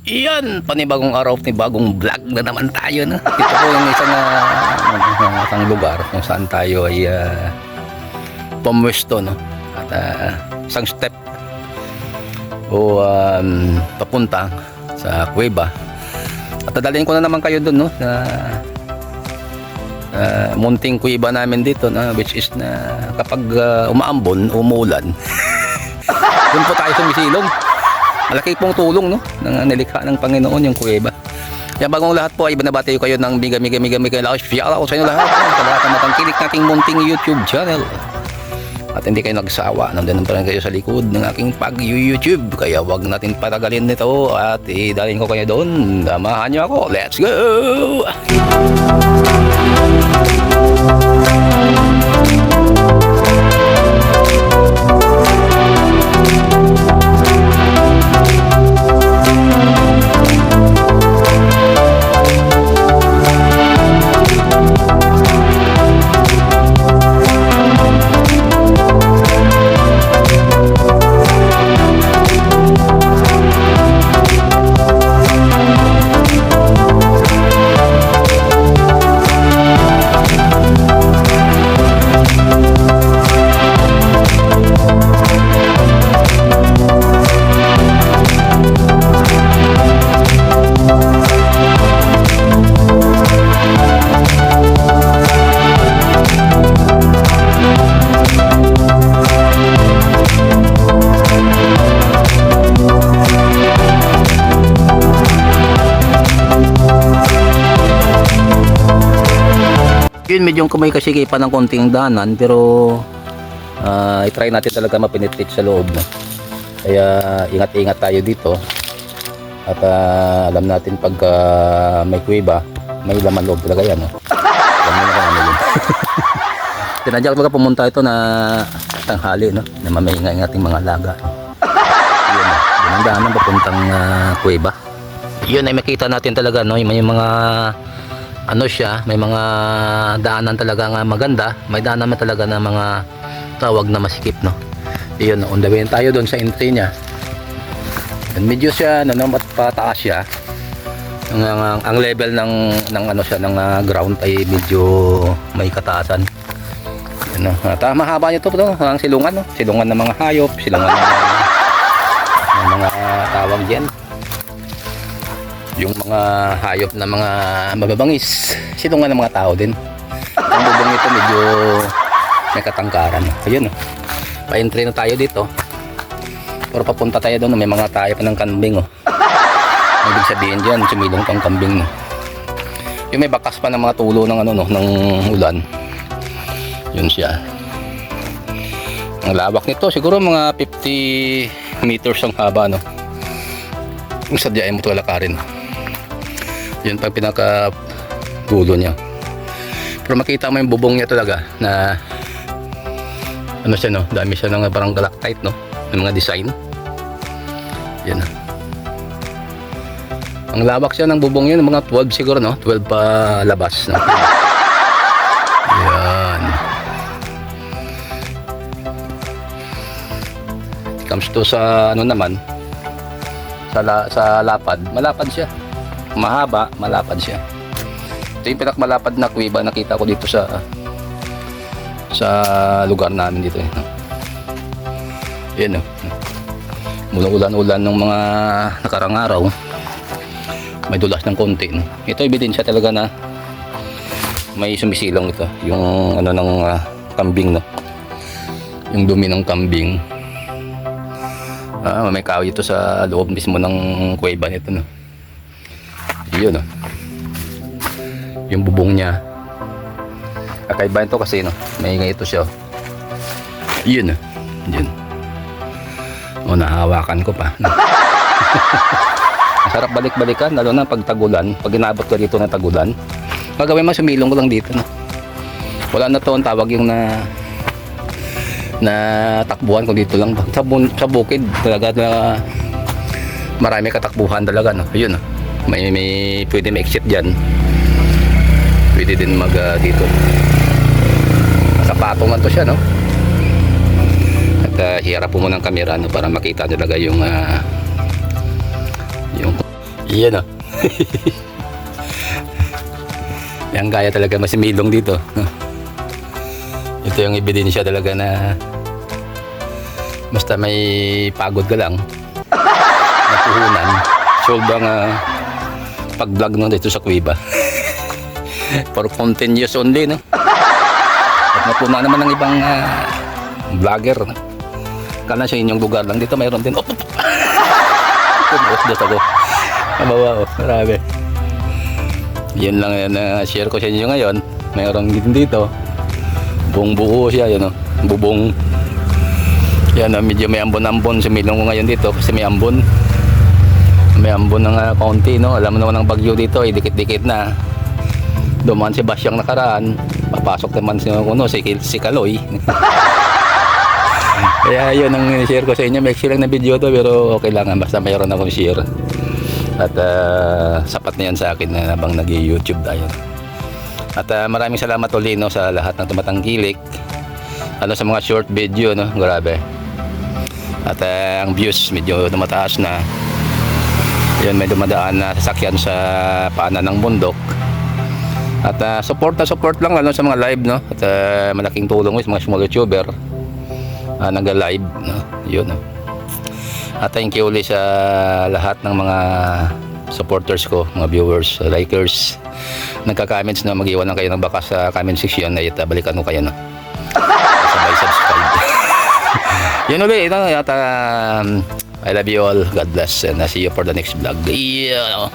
Iyan, panibagong araw, panibagong vlog na naman tayo, no? Ito po yung isang lugar kung saan tayo ay pumwesto, no? At isang step o papunta sa kuweba. At dadalhin ko na naman kayo doon, no? Na munting kuweba namin dito, na which is na kapag umaambon, umuulan, doon po tayo sumisilong. Malaki pong tulong, no, ng nilikha ng Panginoon yung kuweba. Kaya bagong lahat po ay binabati ko kayo ng mega lakas. Shout out sa inyo lahat, sa lahat ng matangkilik nating munting YouTube channel. At hindi kayo nagsawa, nandun pa rin kayo sa likod ng aking pag-YouTube. Kaya wag natin patagalin nito at idalhin ko kayo doon. Damahan niyo ako. Let's go! Yun, medyo may kasikipan ng konting danan, pero i-try natin talaga mapenetrate sa loob, no? Kaya ingat-ingat tayo dito. At alam natin pag may kuweba, may laman loob talaga yan, no? Alam mo na kung ano yun. Tinadyak talaga pumunta ito na tanghali, no? Na mamainga-inga ating mga alaga. Yun, yun ang daanan papuntang kuweba. Yun ay makita natin talaga, no? May mga ano siya, may mga daanan talaga nga maganda, may daanan talaga na mga tawag na masikip, no? Iyon, on the way tayo doon sa entry niya. And medyo siya pataas siya. Ang level ng ano siya, ng ground ay medyo may kataasan. Ano, mahaba niyo to, ang silungan, no? Silungan ng mga hayop, silungan ng mga tawag diyan. Yung mga hayop na mga mababangis, silungan ng mga tao din. Ang bubong ito medyo may katangkaran. Ayun, pa-entry na tayo dito. Pero papunta tayo doon, may mga tayo pa ng kambing, oh. Ibig sabihin diyan, sumilong pang kambing, no? Yung may bakas pa ng mga tulo ng ano, no, ng ulan. Yun siya. Ang lawak nito, siguro mga 50 meters ang haba, no? Kung sadyain mo ito lalakarin. Yun pag pinaka dulo niya. Pero makita mo yung bubong niya talaga na ano siya, no? Dami siya ng parang galactite, no? Ng mga design. Yan. Ang lawak siya ng bubong niya, mga 12 siguro, no? 12 pa labas, no? Yan. Comes to sa ano naman, sa lapad, malapad siya. Mahaba, malapad siya. Ito yung pinakamalapad na kuweba nakita ko dito sa lugar namin dito, eh. Yan, mula ulan-ulan ng mga nakarang araw, may dulas ng konti, no? Ito ebidensya talaga na may sumisilong ito, yung ano ng kambing, no? Yung dumi ng kambing. May kahoy ito sa loob mismo ng kuweba nito, no? Yun, no? Yung bubong niya kakaiba ito kasi, no? May nga ito siya, oh. Yun, no? Yun. O, nahawakan ko pa, no? Masarap balik-balikan, lalo na pag tagulan. Pag inabot ka dito ng tagulan, magawin mo, sumilong ko lang dito, no? Wala na to ang tawag yung na takbuhan ko dito lang sa bukid talaga, na marami katakbuhan talaga, no? Ayun, no? May pwede ma-exit diyan, pwede din mag dito sa patungan to siya, no? At hiharap po muna ng camera, no, para makita talaga yung Iyan o. Yan kaya talaga masimilong dito. Ito yung ebidensya talaga na basta may pagod ka lang, napuhunan, solve ang pag-vlog nun dito sa Kuweba. For content use only, no? At napuna naman ng ibang vlogger. Kala sa inyong lugar lang dito, mayroon din. Pumuot dito ako. Mabawa, marami. Yan lang yan na share ko sa inyo ngayon. Mayroon din dito. Buong buo siya, yun o. Bubong. Yan o, medyo may ambon-ambon. Sumilong ko ngayon dito kasi may ambon. May ambon ng kaunti, no? Alam mo naman ang bagyo dito, dikit-dikit na. Dumaan si Basyang nakaraan. Papasok naman si Kaloy. Kaya yun ang share ko sa inyo. May lang na video to pero okay lang. Basta mayroon akong share. At sapat na yan sa akin na habang nag-YouTube tayo. At maraming salamat ulit, no, sa lahat ng tumatangkilik. Sa mga short video, no? Grabe. At ang views medyo tumataas na. Yun, may dumadaan na sasakyan sa paanan ng bundok. At support lang lalo sa mga live, no? At malaking tulong sa mga small YouTuber nag-live, no? Yun, no? At thank you ulit sa lahat ng mga supporters ko, mga viewers, likers, nagka-comments na mag-iwan lang kayo ng baka sa comment section na balikan ko kayo, no? Sabay subscribe. Yun ulit, ito, I love you all, God bless, and see you for the next vlog. Yeah.